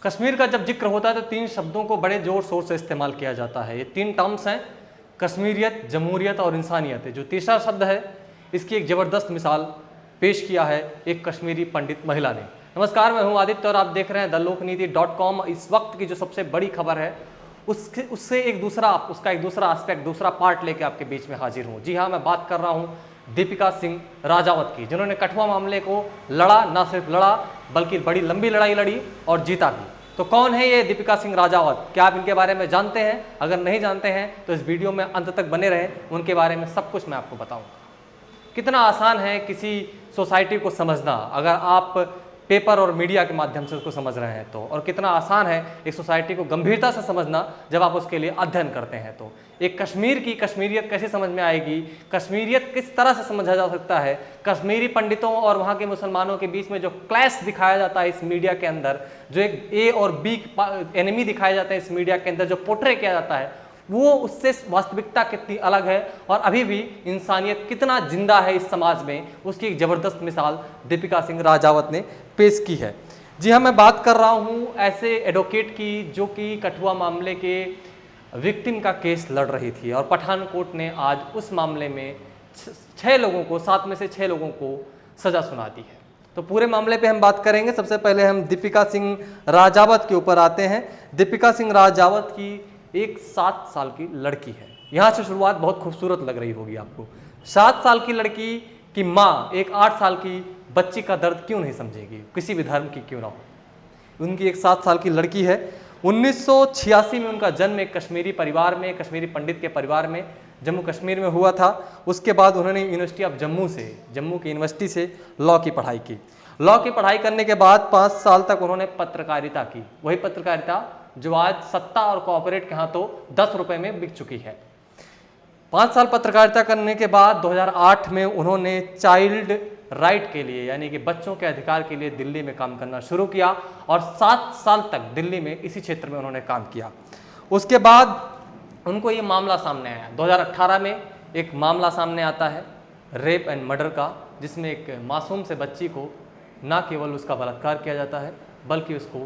कश्मीर का जब जिक्र होता है तो तीन शब्दों को बड़े जोर शोर से इस्तेमाल किया जाता है। ये तीन टर्म्स हैं, कश्मीरियत, जमहूरियत और इंसानियत है। जो तीसरा शब्द है इसकी एक ज़बरदस्त मिसाल पेश किया है एक कश्मीरी पंडित महिला ने। नमस्कार, मैं हूं आदित्य और आप देख रहे हैं thelokaniti.com। इस वक्त की जो सबसे बड़ी खबर है उसका एक दूसरा एस्पेक्ट, दूसरा पार्ट लेके आपके बीच में हाजिर हूँ। जी हाँ, मैं बात कर रहा हूँ दीपिका सिंह राजावत की, जिन्होंने कठुआ मामले को लड़ा, ना सिर्फ लड़ा बल्कि बड़ी लंबी लड़ाई लड़ी और जीता भी। तो कौन है ये दीपिका सिंह राजावत? क्या आप इनके बारे में जानते हैं? अगर नहीं जानते हैं तो इस वीडियो में अंत तक बने रहें, उनके बारे में सब कुछ मैं आपको बताऊंगा। कितना आसान है किसी सोसाइटी को समझना अगर आप पेपर और मीडिया के माध्यम से उसको समझ रहे हैं तो, और कितना आसान है एक सोसाइटी को गंभीरता से समझना जब आप उसके लिए अध्ययन करते हैं तो। एक कश्मीर की कश्मीरियत कैसे समझ में आएगी, कश्मीरियत किस तरह से समझा जा सकता है, कश्मीरी पंडितों और वहाँ के मुसलमानों के बीच में जो क्लैश दिखाया जाता है इस मीडिया के अंदर, जो एक ए और बी एनिमी दिखाया जाता है इस मीडिया के अंदर, जो पोर्ट्रे किया जाता है, वो उससे वास्तविकता कितनी अलग है और अभी भी इंसानियत कितना जिंदा है इस समाज में, उसकी एक ज़बरदस्त मिसाल दीपिका सिंह राजावत ने पेश की है। जी हाँ, मैं बात कर रहा हूँ ऐसे एडवोकेट की जो कि कठुआ मामले के विक्टिम का केस लड़ रही थी और पठानकोट ने आज उस मामले में 7 में से 6 लोगों को सज़ा सुना दी है। तो पूरे मामले पे हम बात करेंगे। सबसे पहले हम दीपिका सिंह राजावत के ऊपर आते हैं। दीपिका सिंह राजावत की एक 7 साल की लड़की है। यहाँ से शुरुआत बहुत खूबसूरत लग रही होगी आपको। 7 साल की लड़की की माँ एक 8 साल की बच्ची का दर्द क्यों नहीं समझेगी, किसी भी धर्म की क्यों ना हो। उनकी एक 7 साल की लड़की है। 1986 में उनका जन्म एक कश्मीरी परिवार में, कश्मीरी पंडित के परिवार में जम्मू कश्मीर में हुआ था। उसके बाद उन्होंने यूनिवर्सिटी ऑफ जम्मू की यूनिवर्सिटी से लॉ की पढ़ाई की। लॉ की पढ़ाई करने के बाद 5 साल तक उन्होंने पत्रकारिता की, वही पत्रकारिता जो आज सत्ता और कॉर्पोरेट के हाथों 10 रुपए में बिक चुकी है। 5 साल पत्रकारिता करने के बाद 2008 में उन्होंने चाइल्ड राइट के लिए, यानी कि बच्चों के अधिकार के लिए दिल्ली में काम करना शुरू किया और 7 साल तक दिल्ली में इसी क्षेत्र में उन्होंने काम किया। उसके बाद उनको ये मामला सामने आया। 2018 में एक मामला सामने आता है रेप एंड मर्डर का, जिसमें एक मासूम से बच्ची को न केवल उसका बलात्कार किया जाता है बल्कि उसको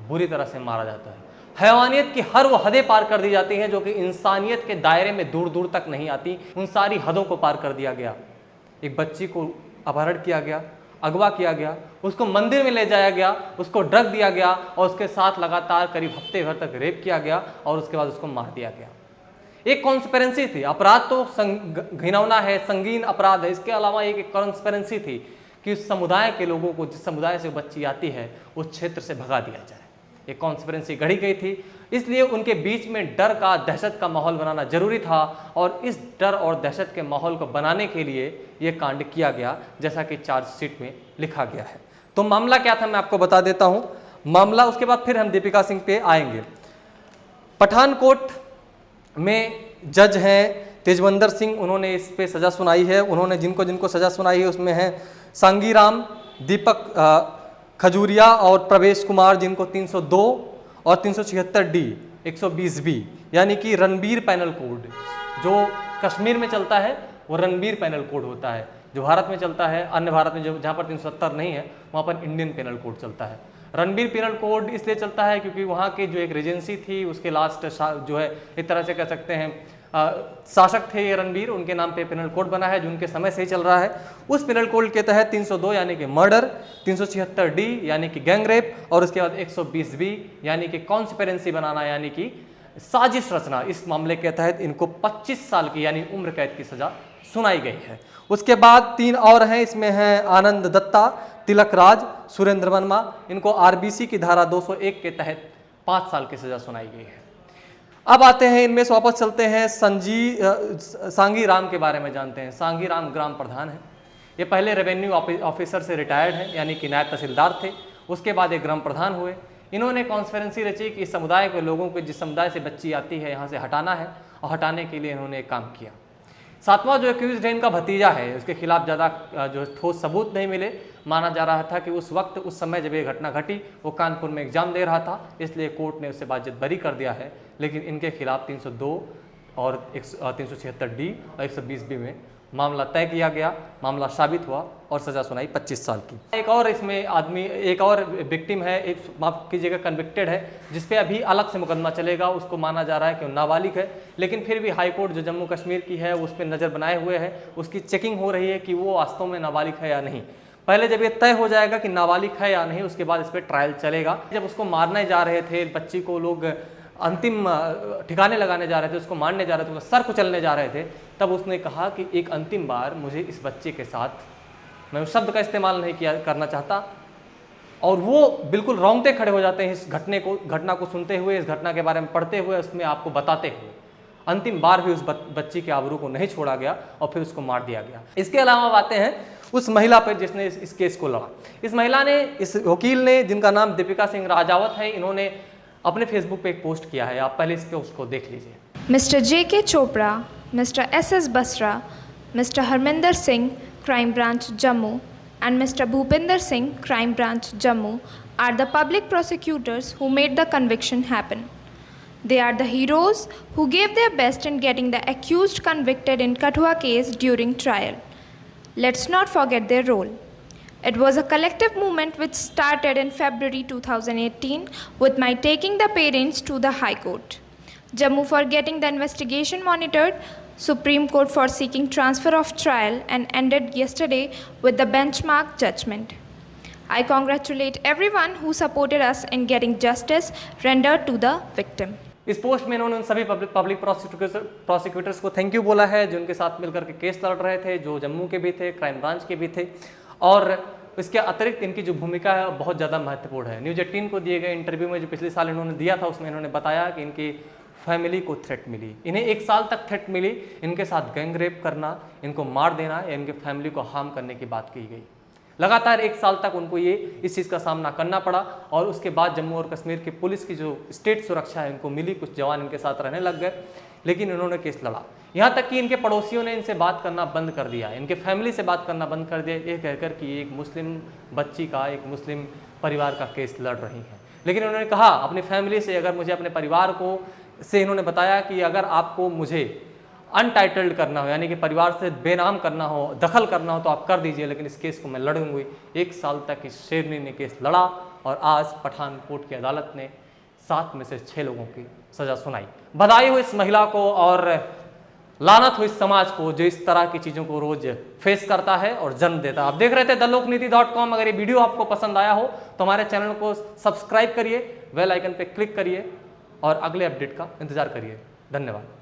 बुरी तरह से मारा जाता है। हैवानियत की हर वो हदें पार कर दी जाती हैं जो कि इंसानियत के दायरे में दूर दूर तक नहीं आती। उन सारी हदों को पार कर दिया गया। एक बच्ची को अपहरण किया गया, अगवा किया गया, उसको मंदिर में ले जाया गया, उसको ड्रग दिया गया और उसके साथ लगातार करीब हफ्ते भर तक रेप किया गया और उसके बाद उसको मार दिया गया। एक कॉन्स्पिरेंसी थी। अपराध तो घिनौना है, संगीन अपराध है। इसके अलावा एक कॉन्स्पिरेंसी थी कि उस समुदाय के लोगों को, जिस समुदाय से बच्ची आती है, उस क्षेत्र से भगा दिया जाए। एक कॉन्स्पिरेंसी गढ़ी गई थी, इसलिए उनके बीच में डर का, दहशत का माहौल बनाना जरूरी था और इस डर और दहशत के माहौल को बनाने के लिए ये कांड किया गया, जैसा कि चार्जशीट में लिखा गया है। तो मामला क्या था मैं आपको बता देता हूँ मामला, उसके बाद फिर हम दीपिका सिंह पे आएंगे। पठानकोट में जज हैं तेजवंदर सिंह, उन्होंने इस पे सज़ा सुनाई है। उन्होंने जिनको सज़ा सुनाई है उसमें हैं सांगीराम, दीपक खजूरिया और प्रवेश कुमार, जिनको 302 और 376D 120B यानी कि रणबीर पैनल कोड, जो कश्मीर में चलता है वो रणबीर पैनल कोड होता है। जो भारत में चलता है, अन्य भारत में जो जहाँ पर 370 नहीं है वहाँ पर इंडियन पेनल कोड चलता है। रणबीर पेनल कोड इसलिए चलता है क्योंकि वहाँ की जो एक रेजेंसी थी उसके लास्ट जो है एक तरह से कह सकते हैं शासक थे ये रणबीर, उनके नाम पे पेनल कोड बना है जो उनके समय से ही चल रहा है। उस पेनल कोड के तहत 302 यानी कि मर्डर, 376D यानी कि गैंग रेप और उसके बाद 120B यानी कि कॉन्स्पिरेंसी बनाना यानी कि साजिश रचना, इस मामले के तहत इनको 25 साल की यानी उम्र कैद की सजा सुनाई गई है। उसके बाद 3 और हैं, इसमें हैं आनंद दत्ता, तिलक राज, सुरेंद्र वर्मा। इनको RBC की धारा 201 के तहत 5 साल की सजा सुनाई गई है। अब आते हैं इनमें से वापस चलते हैं सांगी राम के बारे में जानते हैं। सांगी राम ग्राम प्रधान है। ये पहले रेवेन्यू ऑफिसर से रिटायर्ड हैं, यानी कि नायब तहसीलदार थे। उसके बाद एक ग्राम प्रधान हुए। इन्होंने कॉन्स्पिरेंसी रची कि इस समुदाय के लोगों को, जिस समुदाय से बच्ची आती है, यहाँ से हटाना है और हटाने के लिए इन्होंने एक काम किया। 7वां जो एक्यूज्ड है इनका भतीजा है, उसके खिलाफ ज़्यादा जो ठोस सबूत नहीं मिले। माना जा रहा था कि उस वक्त, उस समय जब ये घटना घटी, वो कानपुर में एग्जाम दे रहा था, इसलिए कोर्ट ने उससे बाजिद बरी कर दिया है। लेकिन इनके खिलाफ 302 और 376D और 120B में मामला तय किया गया, मामला साबित हुआ और सज़ा सुनाई 25 साल की। एक और इसमें आदमी, एक और विक्टिम है, एक माफ़ कीजिएगा कन्विक्टेड है, जिस पे अभी अलग से मुकदमा चलेगा। उसको माना जा रहा है कि वो नाबालिग है, लेकिन फिर भी हाई कोर्ट जो जम्मू कश्मीर की है उस पर नज़र बनाए हुए है, उसकी चेकिंग हो रही है कि वो वास्तव में नाबालिग है या नहीं। पहले जब ये तय हो जाएगा कि नाबालिग है या नहीं, उसके बाद इस पर ट्रायल चलेगा। जब उसको मारने जा रहे थे, बच्ची को लोग अंतिम ठिकाने लगाने जा रहे थे, उसको मारने जा रहे थे, उसका सर कुचलने जा रहे थे, तब उसने कहा कि एक अंतिम बार मुझे इस बच्चे के साथ, मैं उस शब्द का इस्तेमाल नहीं करना चाहता, और वो बिल्कुल रोंगटे खड़े हो जाते हैं इस घटना को सुनते हुए, इस घटना के बारे में पढ़ते हुए, उसमें आपको बताते हुए। अंतिम बार भी उस बच्ची के आबरू को नहीं छोड़ा गया और फिर उसको मार दिया गया। इसके अलावा बातें हैं उस महिला पर जिसने इस केस को लड़ा। इस महिला ने, इस वकील ने, जिनका नाम दीपिका सिंह राजावत है, इन्होंने अपने फेसबुक पे एक पोस्ट किया है, आप पहले इसके उसको देख लीजिए। Mister J.K. Chopra, mister S.S. Basra, mister Harminder Singh, crime branch Jammu, and Mr. Bhupinder Singh, Crime Branch Jammu, are the public prosecutors who made the conviction happen. They are the heroes who gave their best in getting the accused convicted in Kathua case during trial. Let's not forget their role. It was a collective movement which started in February 2018 with my taking the parents to the High Court, Jammu for getting the investigation monitored, Supreme Court for seeking transfer of trial, and ended yesterday with the benchmark judgment. I congratulate everyone who supported us in getting justice rendered to the victim. इस post में इन्होंने उन सभी public prosecutors को thank you बोला है जो उनके साथ मिलकर के केस लड़ रहे थे, जो जम्मू के भी थे, क्राइम ब्रांच के भी थे, और इसके अतिरिक्त इनकी जो भूमिका है बहुत ज़्यादा महत्वपूर्ण है। न्यूज़ 18 को दिए गए इंटरव्यू में जो पिछले साल इन्होंने दिया था, उसमें इन्होंने बताया कि इनकी फैमिली को थ्रेट मिली, इन्हें 1 साल तक थ्रेट मिली, इनके साथ गैंग रेप करना, इनको मार देना या इनके फैमिली को हार्म करने की बात की गई। लगातार 1 साल तक उनको इस चीज़ का सामना करना पड़ा, और उसके बाद जम्मू और कश्मीर की पुलिस की जो स्टेट सुरक्षा है इनको मिली, कुछ जवान इनके साथ रहने लग गए, लेकिन इन्होंने केस लड़ा। यहाँ तक कि इनके पड़ोसियों ने इनसे बात करना बंद कर दिया, इनके फैमिली से बात करना बंद कर दिया, ये कहकर कि एक मुस्लिम बच्ची का, एक मुस्लिम परिवार का केस लड़ रही है। लेकिन उन्होंने कहा अपनी फैमिली से, अगर मुझे अपने परिवार को से इन्होंने बताया कि अगर आपको मुझे अनटाइटल्ड करना हो, यानी कि परिवार से बेनाम करना हो, दखल करना हो, तो आप कर दीजिए, लेकिन इस केस को मैं लड़ूंगी। 1 साल तक इस शेरनी ने केस लड़ा और आज पठानकोट की अदालत ने 7 में से 6 लोगों की सज़ा सुनाई। बधाई हो इस महिला को और लानत हो इस समाज को जो इस तरह की चीज़ों को रोज फेस करता है और जन्म देता है। आप देख रहे थे thelokaniti.com। अगर ये वीडियो आपको पसंद आया हो तो हमारे चैनल को सब्सक्राइब करिए, बेल आइकन पर क्लिक करिए और अगले अपडेट का इंतजार करिए। धन्यवाद।